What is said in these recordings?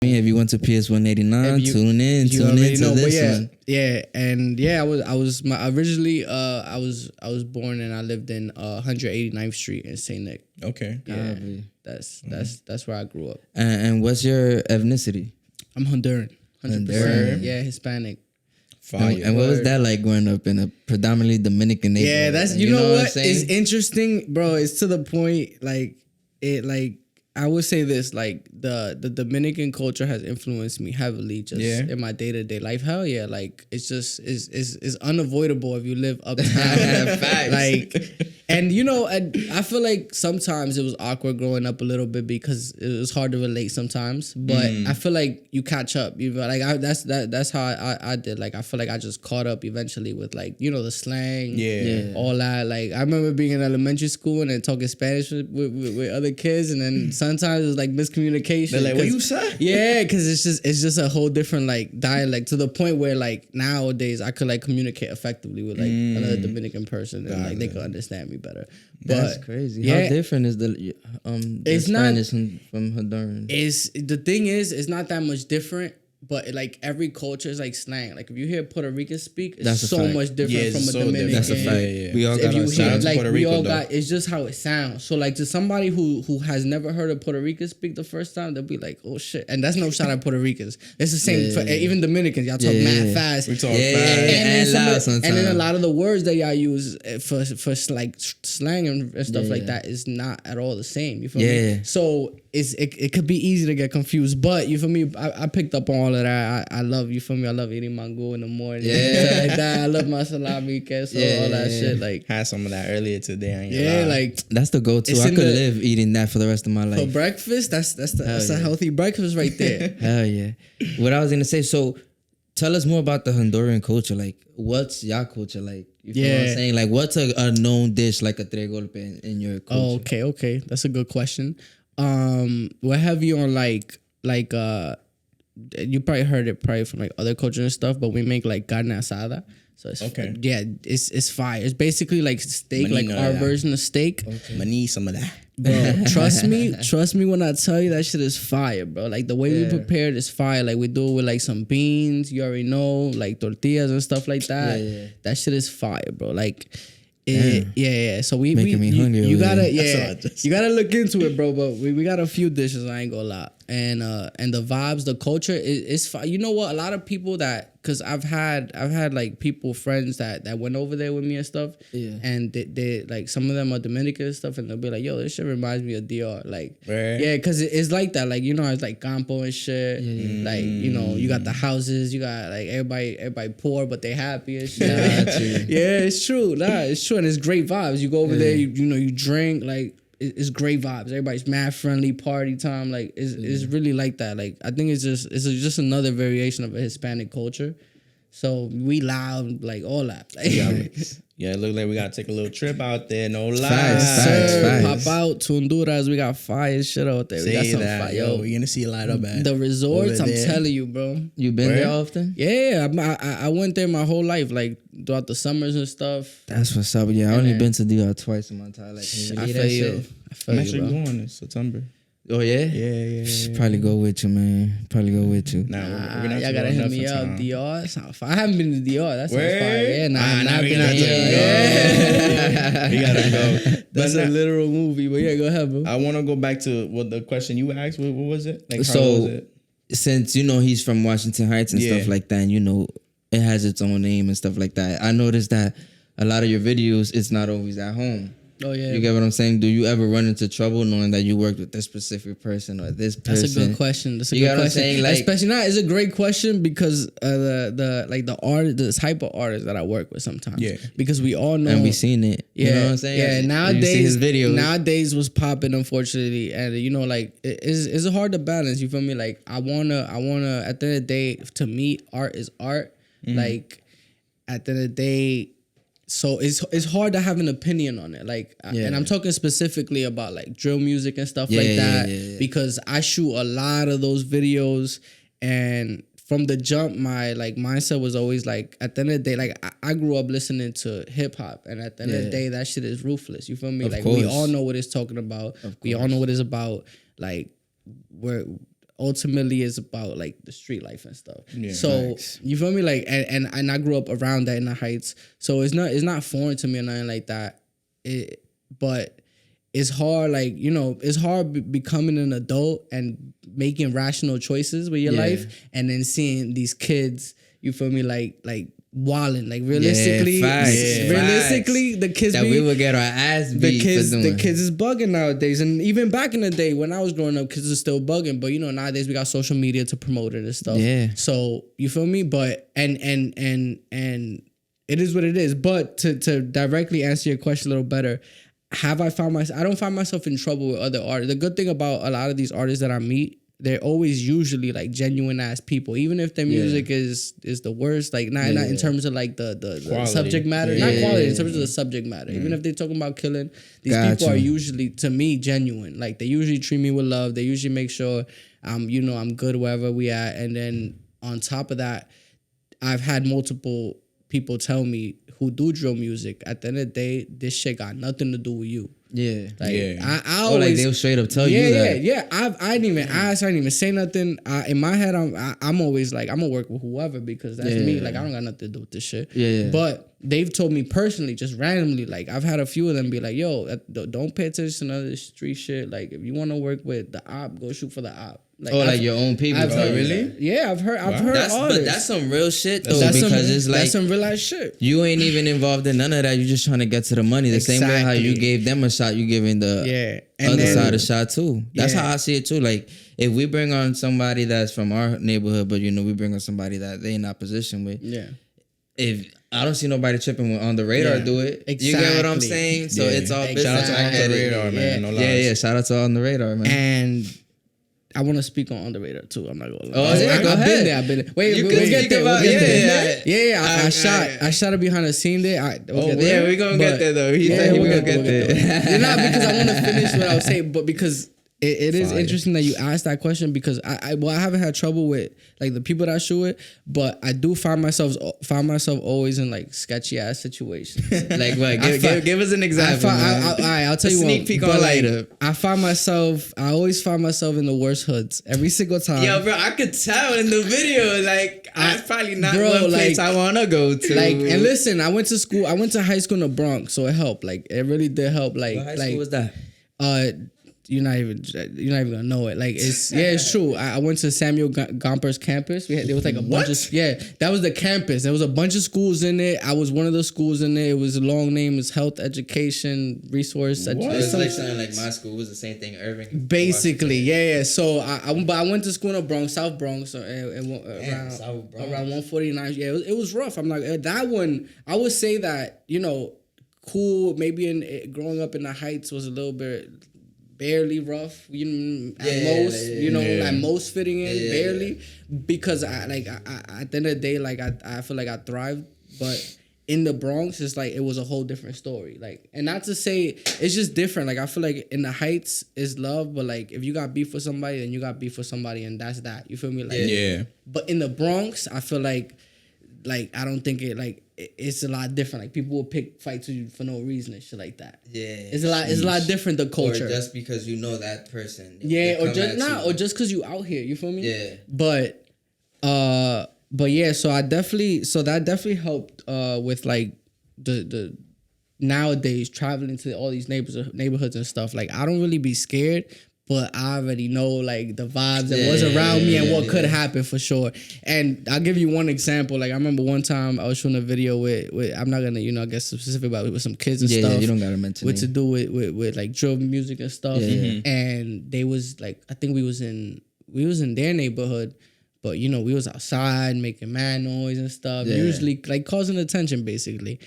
If you went to PS 189, tune in to this one. Yeah, and I was originally I was born and I lived in 189th Street in ST.Nick. Okay. Yeah, that's where I grew up. And what's your ethnicity? I'm Honduran. 100%. Yeah, Hispanic. Fire. And what was that like growing up in a predominantly Dominican neighborhood? Yeah, that's you know what is interesting, bro. It's to the point I would say this, like the Dominican culture has influenced me heavily just in my day-to-day life. Hell yeah, like it's just is unavoidable if you live uptown. Like, and I feel like sometimes it was awkward growing up a little bit because it was hard to relate sometimes. But I feel like you catch up. That's how I did. Like I feel like I just caught up eventually with the slang, all that. Like I remember being in elementary school and then talking Spanish with other kids, and then sometimes it was like miscommunication. They're like, what you say? Yeah, because it's just a whole different like dialect to the point where like nowadays I could like communicate effectively with like another Dominican person and like they could understand me better. That's crazy. Yeah, how different is the Spanish from Honduran? The thing is, it's not that much different. But like every culture is like slang. Like if you hear Puerto Rican speak, it's so much different from a Dominican. That's a fact. Yeah. We all got our sounds. Like Puerto Rico, it's just how it sounds. So like to somebody who has never heard of Puerto Rican speak the first time, they'll be like, oh shit. And that's no shout at Puerto Ricans. It's the same for even Dominicans. Y'all talk mad fast. We talk fast and loud sometimes. And then a lot of the words that y'all use for like slang and stuff like that is not at all the same. You feel me? So it could be easy to get confused, but you feel me? I picked up on all of that. I love, you feel me? I love eating mango in the morning. Yeah, like that. I love my salami, queso, all that shit. Like had some of that earlier today. Like that's the go-to. I could live eating that for the rest of my life. For breakfast, that's a healthy breakfast right there. Hell yeah. What I was gonna say. So tell us more about the Honduran culture. Like, what's your culture like? You feel what I'm saying? Like, what's a known dish like a tres golpe in your culture? Oh, okay. That's a good question. What have you on like you probably heard it from like other cultures and stuff, but we make like carne asada. So it's it's fire. It's basically like steak, like our version of steak. I need some of that. Bro, trust me when I tell you that shit is fire, bro. Like the way we prepare it is fire. Like we do it with like some beans, you already know, like tortillas and stuff like that. That shit is fire, bro. Like So making me hungry. You gotta look into it, bro. But we got a few dishes. I ain't gonna lie. And the vibes, the culture is fine. You know what? A lot of people because I've had like friends that went over there with me and stuff. Yeah. And they like some of them are Dominican and stuff, and they'll be like, "Yo, this shit reminds me of DR." Like, because it's like that. Like it's like Campo and shit. Like you got the houses, you got like everybody poor but they happy and shit. It's true. It's true, and it's great vibes. You go over there, you drink like. It's great vibes. Everybody's mad friendly, party time. Like it's really like that. Like I think it's just another variation of a Hispanic culture. So we loud, like all that. Yeah, it looks like we gotta take a little trip out there. No lies. Facts. Pop out to Honduras. We got fire shit out there. We got some fire. Yo, we're gonna see a light up at the resorts. I'm telling you, bro. You been there often? Yeah, I went there my whole life, like throughout the summers and stuff. That's what's up. Yeah, I only been to DR twice in my entire life. I feel you. I'm actually going in September. Oh yeah? Yeah. Probably go with you, man. Nah, y'all gotta hit me up. DR. I haven't been to DR. That's fire. Yeah, I've been to DR. We gotta go. That's a literal movie, but yeah, go ahead, bro. I want to go back to what the question you asked. What was it? Like, so, how was it? Since he's from Washington Heights and stuff like that, and it has its own name and stuff like that. I noticed that a lot of your videos, it's not always at home. Oh yeah, you get what I'm saying? Do you ever run into trouble knowing that you worked with this specific person or this person? That's a good question. That's a good question. Like, especially now, it's a great question because the art, the type of artists that I work with sometimes. Yeah, because we all know and we seen it. Yeah, you know what I'm saying? Yeah, nowadays his videos. Nowadays was popping, unfortunately, and it's hard to balance. You feel me? Like I wanna at the end of the day, to me, art is art. Like at the end of the day. So it's hard to have an opinion on it, and I'm talking specifically about like drill music and stuff like that because I shoot a lot of those videos, and from the jump, my like mindset was always like at the end of the day, like I grew up listening to hip hop, and at the end of the day, that shit is ruthless. You feel me? Of course. We all know what it's talking about. We all know what it's about. Like ultimately is about like the street life and stuff. Yeah, so nice. you feel me? Like and I grew up around that in the Heights. So it's not foreign to me or nothing like that. But it's hard, like, you know, it's hard becoming an adult and making rational choices with your life, and then seeing these kids, you feel me, like wilding, like realistically, the kids that we would get our ass beat. The kids is bugging nowadays, and even back in the day when I was growing up, kids are still bugging. But you know, nowadays we got social media to promote it and stuff. Yeah. So you feel me? But and it is what it is. But to directly answer your question a little better. I don't find myself in trouble with other artists. The good thing about a lot of these artists that I meet, they're always usually like genuine ass people, even if their music is the worst. Like not in terms of like the subject matter, not quality, in terms of the subject matter. Even if they're talking about killing, these people are usually, to me, genuine. Like they usually treat me with love. They usually make sure I'm good wherever we at. And then on top of that, I've had multiple people tell me who do drill music, at the end of the day, this shit got nothing to do with you. Yeah. Like, I always, like they'll straight up tell you that. Yeah. I didn't even ask. I didn't even say nothing. In my head, I'm always like, I'm gonna work with whoever because that's me. Like, I don't got nothing to do with this shit. Yeah. But they've told me personally, just randomly, like, I've had a few of them be like, yo, don't pay attention to none of this street shit. Like, if you want to work with the op, go shoot for the op. Like, like your own people. I've heard, really? Yeah, I've heard all but this. that's some real shit though, That's because it's like that's some real ass shit. you ain't even involved in none of that. You're just trying to get to the money. The same way how you Exactly. gave them a shot, you giving the other side a shot too. That's how I see it too. Like if we bring on somebody that's from our neighborhood, but you know we bring on somebody that they in opposition with. Yeah. If I don't see nobody tripping with On the Radar do it. Exactly. You get what I'm saying? So it's all business. Shout out to On the Radar, man. No lies. Yeah. Shout out to On the Radar, man. And I want to speak on the Radar too. I'm not gonna lie. Oh, yeah, go I've ahead. been there. Wait, You we'll can get speak there. about- We'll get yeah, there. yeah. I shot it behind the scene there. We'll get Yeah, there. we're gonna get there though. He said we'll we're gonna get get there. Not because I want to finish what I was saying, but because it is Fire. interesting that you asked that question because I haven't had trouble with like the people that I shoot with, but I do find myself always in like sketchy ass situations. Like what? Give us an example. I'll tell you sneak one. peek But, on like, later. I always find myself in the worst hoods every single time. Yo, bro, I could tell in the video. Like, that's probably not bro, one place like- I wanna go to. Like, and listen, I went to high school in the Bronx, so it helped. Like, it really did help. Like, What high school was that? You're not even gonna know it. Like it's true. I went to Samuel Gomper's campus. There was like a bunch of that was the campus. There was a bunch of schools in it. I was one of the schools in there. It was a long name. It's Health Education Resource. It was like something like my school. It was the same thing, Irving. Basically, yeah. So I went to school in the Bronx, South Bronx, around 149. Yeah, it was rough. I'm like that one. I would say that cool. Maybe growing up in the Heights was a little bit. Barely rough, at most fitting in, barely, because I at the end of the day, like I feel like I thrived, but in the Bronx, it's like it was a whole different story, like, and not to say it's just different, like I feel like in the Heights is love, but like if you got beef with somebody, then you got beef with somebody, and that's that, you feel me, like But in the Bronx, I feel like I don't think it's a lot different. Like people will pick fights with you for no reason and shit like that. Yeah, it's a lot different. The culture, or just because you know that person. Yeah, or just because you out here. You feel me? Yeah. But yeah. So that definitely helped with like the nowadays traveling to all these neighborhoods and stuff. Like I don't really be scared. But I already know like the vibes that was around me and what could happen for sure. And I'll give you one example. Like I remember one time I was shooting a video with I'm not gonna I guess specific about it with some kids and stuff. Yeah, you don't gotta mention it. To do with like drill music and stuff. And they was like I think we was in their neighborhood, but we was outside making mad noise and stuff. Usually like causing attention basically.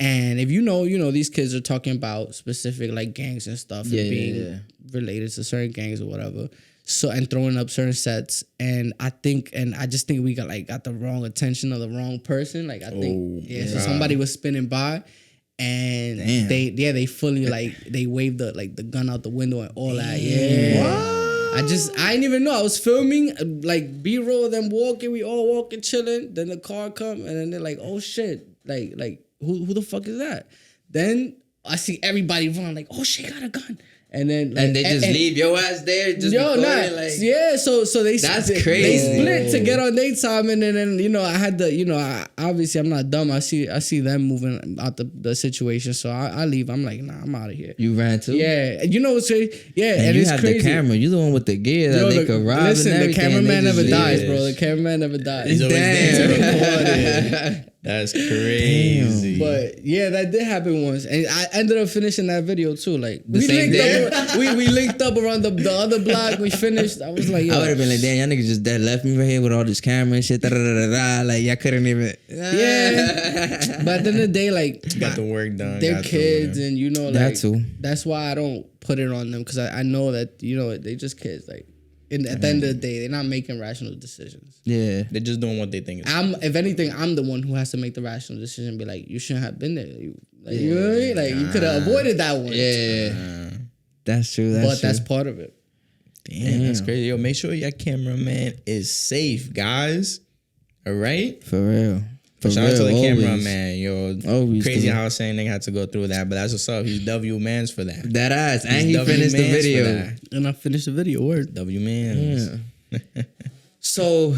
And if these kids are talking about specific like gangs and stuff and being related to certain gangs or whatever. So and throwing up certain sets. And I just think we got the wrong attention of the wrong person. Like I think so somebody was spinning by and they fully they waved the gun out the window and all that. Yeah. What? I didn't even know. I was filming like B-roll of them walking, we all walking, chilling. Then the car come and then they're like, oh shit. Like who the fuck is that? Then I see everybody run like, oh shit, got a gun. And then and they just leave your ass there, just recording, like So they that's they, crazy. They split to get on daytime, and then I had to obviously I'm not dumb. I see them moving out the situation, so I leave. I'm like, nah, I'm out of here. You ran too? Yeah, what's crazy? Yeah, and you it's have crazy. The camera. You the one with the gear that they could rob. Listen, and the cameraman never dies, bro. Yes. The cameraman never dies. He's always there to record it. Yeah. That's crazy. But yeah, that did happen once, and I ended up finishing that video too. Like The same day? we linked up around the other block. We finished. I was like, yo. I would have been like, damn, y'all niggas just dead left me right here with all this camera and shit. Like y'all couldn't even. Yeah. But at the end of the day, like got the work done. They're kids, and like that too. That's why I don't put it on them, because I know that they just kids. Like at the end of the day, they're not making rational decisions. Yeah, they're just doing what they think. If anything, I'm the one who has to make the rational decision. And be like, you shouldn't have been there. You know what I mean? Like you could have avoided that one. Yeah, that's true. That's part of it. Damn, that's crazy. Yo, make sure your cameraman is safe, guys. All right, for real. Shout out to the always. cameraman, yo. Always, crazy how I was saying they had to go through that, but that's what's up. He's W Mans for that. That ass, and he finished the video. And I finished the video. Word W Mans. Yeah. So